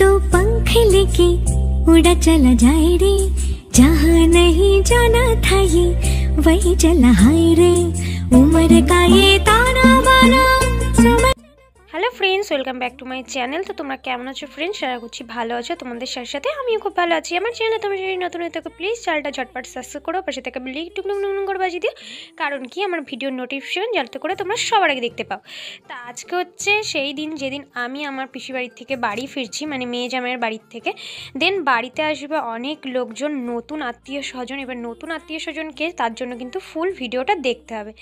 तो पंख लेके उड़ा चला जाए रे, जहाँ नहीं जाना था ये वही चला हाय रे, उम्र का ये ताना बाना समझ। Hello friends, welcome back to my channel. তো তোমরা কেমন আছো ফ্রেন্ডস? আশা করছি ভালো আছো। তোমাদের সাথে সাথে আমিও খুব ভালো আছি। আমার চ্যানেলে তোমরা যদি নতুন হয়ে থাকো প্লিজ চ্যানেলটা ঝটপট সাবস্ক্রাইব করো, পাশে থেকে বেল আইকন করে বাজিয়ে দিও, কারণ কি আমার ভিডিওর নোটিফিকেশন যাতে করে তোমরা সবার আগে দেখতে পাও। তা আজকে হচ্ছে সেই দিন যেদিন আমি আমার পিসি বাড়ির থেকে বাড়ি ফিরছি, মানে মেয়ে জামাইয়ের বাড়ির থেকে। দেন বাড়িতে আসবে অনেক লোকজন, নতুন আত্মীয় স্বজন। এবার নতুন আত্মীয় স্বজনকে তার জন্য কিন্তু ফুল ভিডিওটা দেখতে হবে।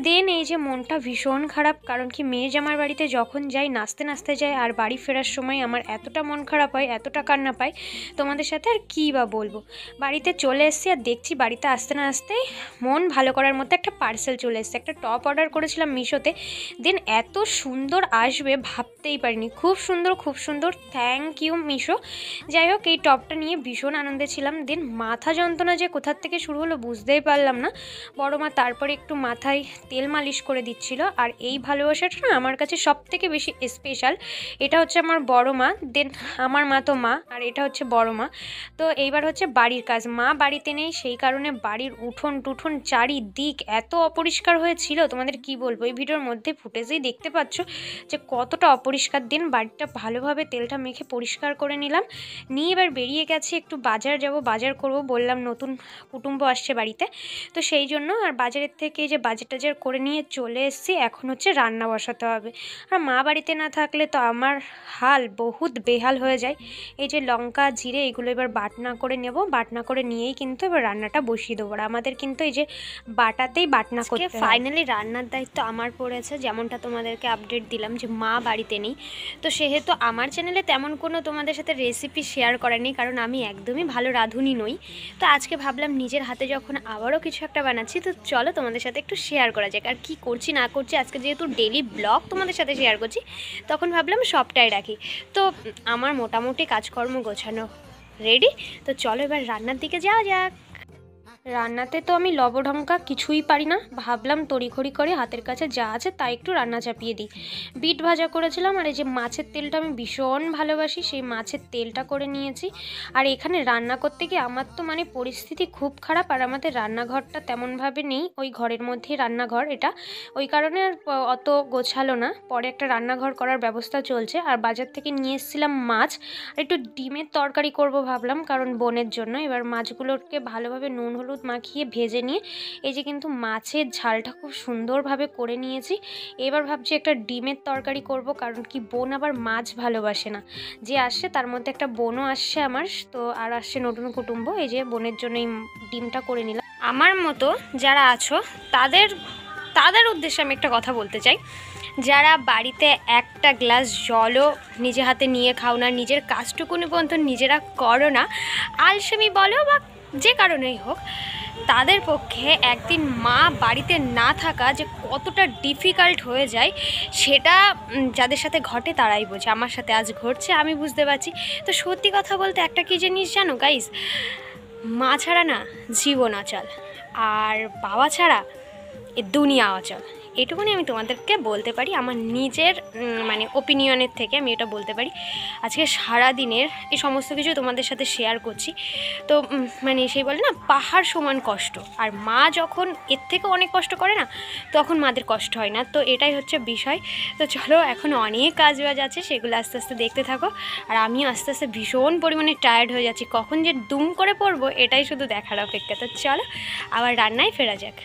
দেন এই যে মনটা ভীষণ খারাপ, কারণ কি মেয়ে জামার বাড়িতে যখন যাই নাচতে নাচতে যাই, আর বাড়ি ফেরার সময় আমার এতটা মন খারাপ হয়, এতটা কান্না পাই, তোমাদের সাথে আর কী বা বলবো। বাড়িতে চলে এসেছি আর দেখছি বাড়িতে আসতে না আসতেই মন ভালো করার মতো একটা পার্সেল চলে এসেছে। একটা টপ অর্ডার করেছিলাম মিশোতে, দেন এত সুন্দর আসবে ভাবতেই পারিনি। খুব সুন্দর, খুব সুন্দর, থ্যাংক ইউ মিশো। যাই হোক, এই টপটা নিয়ে ভীষণ আনন্দে ছিলাম। দেন মাথা যন্ত্রণা যে কোথার থেকে শুরু হলো বুঝতেই পারলাম না। বড় মা তারপরে একটু মাথায় তেল মালিশ করে দিচ্ছিল। আর এই ভালোবাসাটা না আমার কাছে সব থেকে বেশি স্পেশাল। এটা হচ্ছে আমার বড় মা, দেন আমার মা তো মা, আর এটা হচ্ছে বড় মা। তো এইবার হচ্ছে বাড়ির কাজ। মা বাড়িতে নেই, সেই কারণে বাড়ির উঠোন টুঠোন চারিদিক এত অপরিষ্কার হয়েছিল, তোমাদের কি বলবো। এই ভিডিওর মধ্যে ফুটেজেই দেখতে পাচ্ছ যে কতটা অপরিষ্কার। দিন বাড়িটা ভালোভাবে তেলটা মেখে পরিষ্কার করে নিলাম, নিয়ে এবার বেরিয়ে গেছি একটু বাজার যাব, বাজার করব। বললাম নতুন কুটুম্ব আসছে বাড়িতে, তো সেই জন্য। আর বাজারের থেকে যে বাজার টাজার করে নিয়ে চলে এসেছি, এখন হচ্ছে রান্না বসাতে হবে। আর মা বাড়িতে না থাকলে তো আমার হাল বহুত বেহাল হয়ে যায়। এই যে লঙ্কা জিরে এগুলো এবার বাটনা করে নেব, বাটনা করে নিয়েই কিন্তু এবার রান্নাটা বসিয়ে দেবো। আর আমাদের কিন্তু এই যে বাটাতেই বাটনা করতে ফাইনালি রান্নার দায়িত্ব আমার পড়েছে। যেমনটা তোমাদেরকে আপডেট দিলাম যে মা বাড়িতে নেই, তো সেহেতু আমার চ্যানেলে তেমন কোনো তোমাদের সাথে রেসিপি শেয়ার করেনি, কারণ আমি একদমই ভালো রাঁধুনি নই। তো আজকে ভাবলাম নিজের হাতে যখন আবারও কিছু একটা বানাচ্ছি, তো চলো তোমাদের সাথে একটু শেয়ার করা যাক। আর কি করছি না করছি, আজকে যেহেতু ডেলি ব্লগ তোমাদের সাথে শেয়ার করছি, তখন ভাবলাম সবটাই রাখি। তো আমার মোটামুটি কাজকর্ম গোছানো রেডি, তো চলো এবার রান্নার দিকে যাওয়া যাক। রান্নাতে তো আমি লবঢঙ্কা কিছুই পারি না, ভাবলাম তড়িঘড়ি করে হাতের কাছে যা আছে তাই একটু রান্না চাপিয়ে দিই। বিট ভাজা করেছিলাম, আর এই যে মাছের তেলটা আমি ভীষণ ভালোবাসি, সেই মাছের তেলটা করে নিয়েছি। আর এখানে রান্না করতে গিয়ে আমার তো মানে পরিস্থিতি খুব খারাপ। আর আমাদের রান্নাঘরটা তেমনভাবে নেই, ওই ঘরের মধ্যেই রান্নাঘর এটা, ওই কারণে আর অত গোছালো না। পরে একটা রান্নাঘর করার ব্যবস্থা চলছে। আর বাজার থেকে নিয়ে এসেছিলাম মাছ, আর একটু ডিমের তরকারি করব ভাবলাম, কারণ বোনের জন্য। এবার মাছগুলোকে ভালোভাবে নুন হলুদ মাখিয়ে ভেজে নিয়ে এই যে কিন্তু মাছের ঝালটা খুব সুন্দরভাবে করে নিয়েছি। এবার ভাবছি একটা ডিমের তরকারি করব, কারণ কি বোন আবার মাছ ভালোবাসে না। যে আসছে তার মধ্যে একটা বোনও আসছে আমার, তো আর আসছে নতুন কুটুম্ব। এই যে বোনের জন্য এই ডিমটা করে নিলাম। আমার মতো যারা আছো তাদের উদ্দেশ্যে আমি একটা কথা বলতে চাই। যারা বাড়িতে একটা গ্লাস জলও নিজে হাতে নিয়ে খাও না, নিজের কাজটুকুনি পর্যন্ত নিজেরা করো না, আলসেমি বলো বা যে কারণেই হোক, তাদের পক্ষে একদিন মা বাড়িতে না থাকা যে কতটা ডিফিকাল্ট হয়ে যায়, সেটা যাদের সাথে ঘটে তারাই বোঝে। আমার সাথে আজ ঘটছে, আমি বুঝতে পারছি। তো সত্যি কথা বলতে একটা কী জিনিস জানো গাইস, মা ছাড়া না জীবন অচল, আর বাবা ছাড়া এ দুনিয়া অচল। এটুকুনি আমি তোমাদেরকে বলতে পারি, আমার নিজের মানে ওপিনিয়নের থেকে আমি এটা বলতে পারি। আজকে সারা দিনের এই সমস্ত কিছু তোমাদের সাথে শেয়ার করছি। তো মানে সেই বলে না, পাহাড় সমান কষ্ট। আর মা যখন এর থেকে অনেক কষ্ট করে না, তখন মাদের কষ্ট হয় না। তো এটাই হচ্ছে বিষয়। তো চলো, এখন অনেক কাজ বাজ আছে, সেগুলো আস্তে আস্তে দেখতে থাকো। আর আমিও আস্তে আস্তে ভীষণ পরিমাণে টায়ার্ড হয়ে যাচ্ছি, কখন যে দুম করে পড়বো এটাই শুধু দেখার অপেক্ষা। তো চলো আবার রান্নায় ফেরা যাক।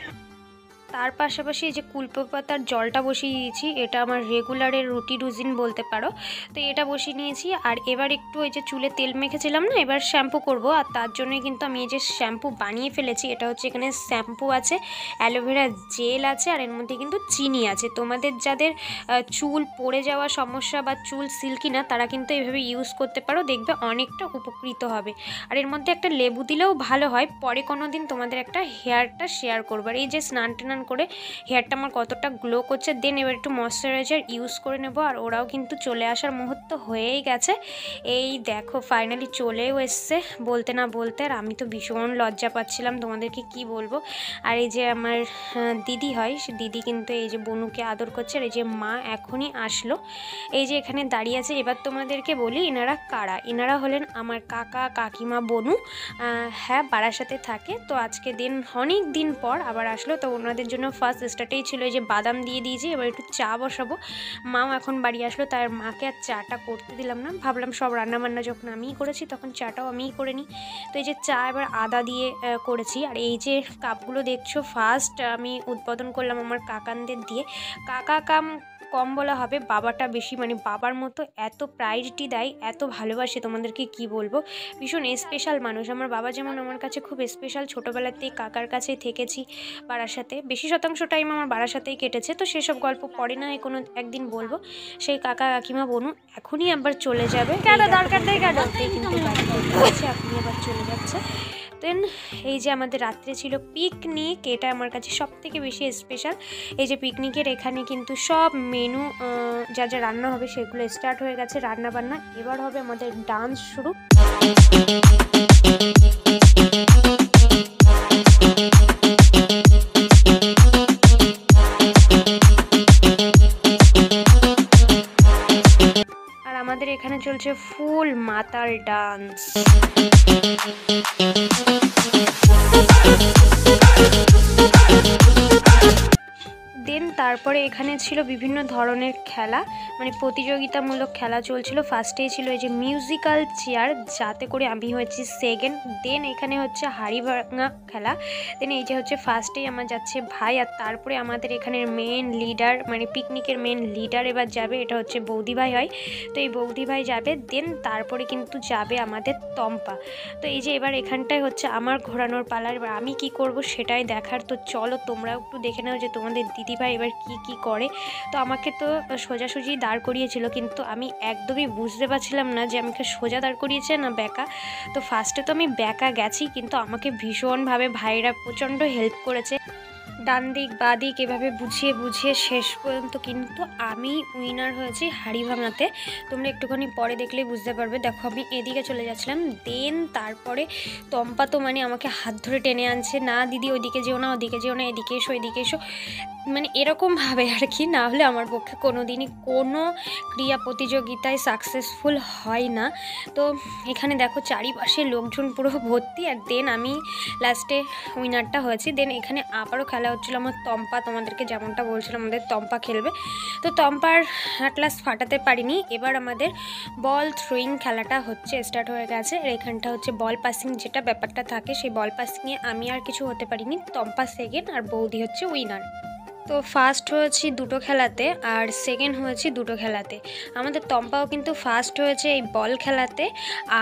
তার পাশাপাশি এই যে কুলপো পাতার জলটা বসিয়ে দিয়েছি, এটা আমার রেগুলারের রুটিন বলতে পারো। তো এটা বসিয়ে নিয়েছি। আর এবার একটু এই যে চুলে তেল মেখেছিলাম না, এবার শ্যাম্পু করব। আর তার জন্যই কিন্তু আমি এই যে শ্যাম্পু বানিয়ে ফেলেছি। এটা হচ্ছে এখানে শ্যাম্পু আছে, অ্যালোভেরা জেল আছে, আর এর মধ্যে কিন্তু চিনি আছে। তোমাদের যাদের চুল পড়ে যাওয়া সমস্যা বা চুল সিল্কি না, তারা কিন্তু এইভাবে ইউজ করতে পারো, দেখবে অনেকটা উপকৃত হবে। আর এর মধ্যে একটা লেবু দিলেও ভালো হয়। পরে কোনো দিন তোমাদের একটা হেয়ারটা শেয়ার করবো। আর এই যে স্নান টান করে হেয়ারটা আমার কতটা গ্লো করছে। দেন এবার একটু ময়শ্চারাইজার ইউজ করে নেব। আর ওরাও কিন্তু চলে আসার মুহূর্ত হয়েই গেছে। এই দেখো ফাইনালি চলেও এসছে বলতে না বলতে। আর আমি তো ভীষণ লজ্জা পাচ্ছিলাম, তোমাদেরকে কি বলবো। আর এই যে আমার দিদি হয়, সে দিদি কিন্তু এই যে বনুকে আদর করছে। আর এই যে মা এখনই আসলো, এই যে এখানে দাঁড়িয়ে আছে। এবার তোমাদেরকে বলি এনারা কারা। এনারা হলেন আমার কাকা কাকিমা বনু, হ্যাঁ বারাসাতে থাকে। তো আজকে অনেক দিন পর আবার আসলো। তো ওনাদের জন্য ফার্স্ট স্টার্টেই ছিল এই যে বাদাম দিয়ে দিয়েছি, এবার একটু চা বসাবো। মাও এখন বাড়ি আসলো, তার মাকে আর চাটা করতে দিলাম না, ভাবলাম সব রান্নাবান্না যখন আমিই করেছি তখন চাটাও আমিই করে নিই। তো এই যে চা এবার আদা দিয়ে করেছি। আর এই যে কাপগুলো দেখছো ফার্স্ট আমি উদ্বোধন করলাম আমার কাকানদের দিয়ে। কাকা কম বলা হবে, বাবাটা বেশি, মানে বাবার মতো এত প্রায়োরিটি দেয়, এত ভালোবাসে, তোমাদেরকে কি বলবো। ভীষণ স্পেশাল মানুষ আমার বাবা, যেমন আমার কাছে খুব স্পেশাল। ছোটোবেলাতেই কাকার কাছেই থেকেছি বারাসাতে, বেশি শতাংশ টাইম আমার বারাসাতেই কেটেছে। তো সেসব গল্প পরে না কোনো একদিন বলবো। সেই কাকা কাকিমা বনু এখনই আবার চলে যাবে, দরকার নেই কিন্তু এখনই আবার চলে যাচ্ছে। দেন এই যে আমাদের রাত্রে ছিল পিকনিক, এটা আমার কাছে সব থেকে বেশি স্পেশাল। এই যে পিকনিকের এখানে কিন্তু সব মেনু যা যা রান্না হবে সেগুলো স্টার্ট হয়ে গেছে, রান্না বান্না। এবার হবে আমাদের ডান্স শুরু। আর আমাদের এখানে চলছে ফুল মাতাল ডান্স। দেন তারপরে এখানে ছিল বিভিন্ন ধরনের খেলা, মানে প্রতিযোগিতামূলক খেলা চলছিল। ফার্স্টেই ছিল এই যে মিউজিক্যাল চেয়ার, যাতে করে আমি হয়েছি সেকেন্ড। দেন এখানে হচ্ছে হাড়ি ভাঙা খেলা। দেন এই যে হচ্ছে ফার্স্টেই আমার যাচ্ছে ভাই। আর তারপরে আমাদের এখানের মেন লিডার, মানে পিকনিকের মেন লিডার এবার যাবে, এটা হচ্ছে বৌদি ভাই হয়। তো এই বৌদি ভাই যাবে। দেন তারপরে কিন্তু যাবে আমাদের তম্পা। তো এই যে এবার এখানটায় হচ্ছে আমার ঘোরানোর পালার, এবার আমি কি করব সেটাই দেখার। তো চলো তোমরাও একটু দেখে নাও যে তোমাদের দিদিভাই এবার কি করে। তো আমাকে তো সোজাসুজি দাঁড় করিয়েছিল, কিন্তু আমি একদমই বুঝতে পারছিলাম না যে আমাকে সোজা দাঁড় করিয়েছে না ব্যাকা। তো ফার্স্টে তো আমি ব্যাকা গেছি, কিন্তু আমাকে ভীষণভাবে ভাইরা প্রচণ্ড হেল্প করেছে, ডান দিক বা দিক এভাবে বুঝিয়ে শেষ পর্যন্ত কিন্তু আমি উইনার হয়েছি হাড়ি ভাঙাতে। তোমরা একটুখানি পরে দেখলেই বুঝতে পারবে। দেখো আমি এদিকে চলে যাচ্ছিলাম, দেন তারপরে তম্পা তো মানে আমাকে হাত ধরে টেনে আনছে, না দিদি ওইদিকে যেও না, ওদিকে যেও না, এদিকে এসো এদিকে এসো, মানে এরকমভাবে আর কি। না হলে আমার পক্ষে কোনো দিনই কোনো ক্রিয়া প্রতিযোগিতায় সাকসেসফুল হয় না। তো এখানে দেখো চারিপাশে লোকজন পুরো ভর্তি। আর দেন আমি লাস্টে উইনারটা হয়েছি। দেন এখানে আবারও খেলা হচ্ছিলো আমার তম্পা, তোমাদেরকে যেমনটা বলছিলাম আমাদের তম্পা খেলবে। তো তম্পার অ্যাট লাস্ট ফাটাতে পারিনি। এবার আমাদের বল থ্রোয়িং খেলাটা হচ্ছে স্টার্ট হয়ে গেছে। আর এখানটা হচ্ছে বল পাসিং, যেটা ব্যাপারটা থাকে সেই বল পাসিংয়ে আমি আর কিছু হতে পারিনি। তম্পা সেকেন্ড আর বৌদি হচ্ছে উইনার। তো ফার্স্ট হয়েছি দুটো খেলাতে আর সেকেন্ড হয়েছি দুটো খেলাতে। আমাদের তম্পাও কিন্তু ফার্স্ট হয়েছে এই বল খেলাতে,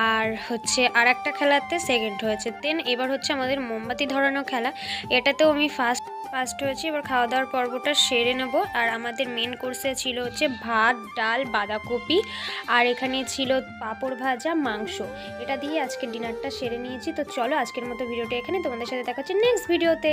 আর হচ্ছে আর একটা খেলাতে সেকেন্ড হয়েছে। দেন এবার হচ্ছে আমাদের মোমবাতি ধরানো খেলা, এটাতেও আমি ফার্স্ট হয়েছি। এবার খাওয়া দাওয়ার পর্বটা সেরে নেব। আর আমাদের মেন কোর্সে ছিল হচ্ছে ভাত, ডাল, বাঁধাকপি, আর এখানে ছিল পাঁপড় ভাজা, মাংস। এটা দিয়ে আজকে ডিনারটা সেরে নিয়েছি। তো চলো আজকের মতো ভিডিওটা এখানে, তোমাদের সাথে দেখা হচ্ছে নেক্সট ভিডিওতে।